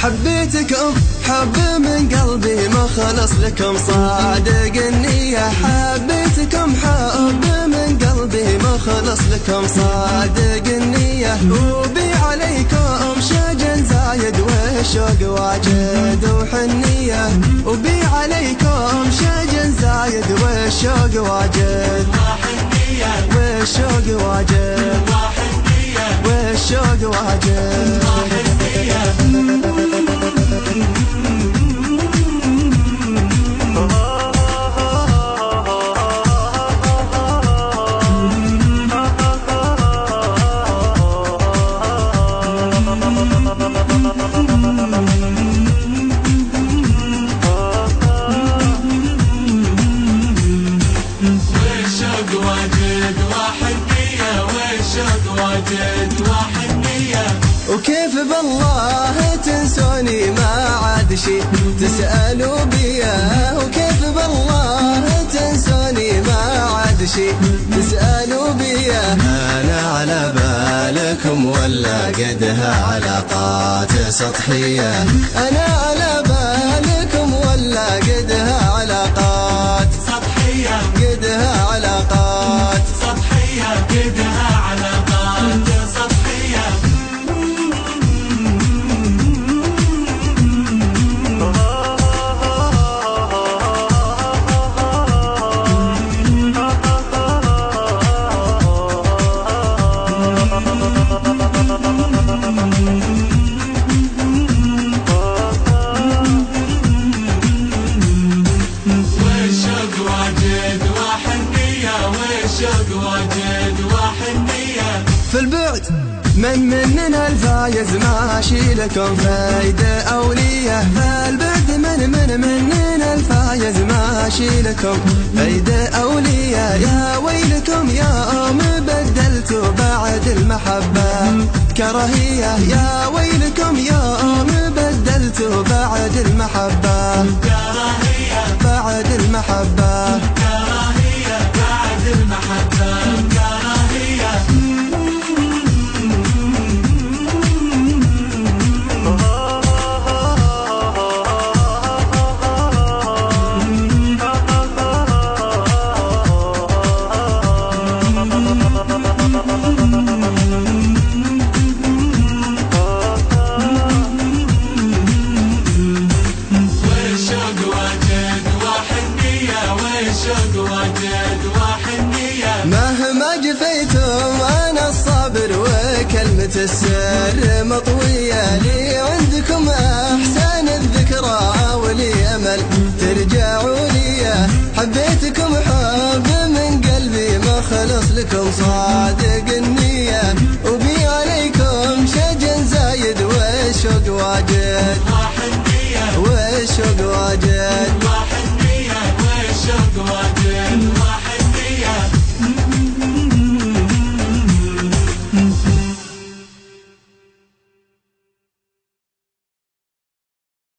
حبيتكم حب من قلبي ما خلص لكم صادق النية. حبيتكم حب من قلبي ما خلص لكم صادق النية. وبي عليكم شجن زايد والشوق واجد وحنية. وبي عليكم شجن زايد والشوق واجد والشوق واجد والشوق واجد. وكيف بالله تنسوني ما عاد شي تسألوا بيا. وكيف بالله تنسوني ما عاد شي تسألوا بيا. أنا على بالكم ولا قدها علاقات سطحية. أنا على بالكم ولا قدها علاقات سطحية. قدها علاقات سطحية. قدها علاقات سطحية. في البعد مننا الفايز ماشي لكم فايدة أولية. في البعد مننا الفايز ماشي لكم فايدة أولية. يا ويلكم يوم بدلتوا بعد المحبة كراهية. يا ويلكم يوم بدلتوا بعد المحبة كراهية. بعد المحبة كراهية. بعد المحبة كراهية. مهما جفيتم أنا الصابر وكلمة السر مطوية. لي عندكم أحسن الذكرى ولي أمل ترجعوا لي. حبيتكم حب من قلبي ما خلص لكم صار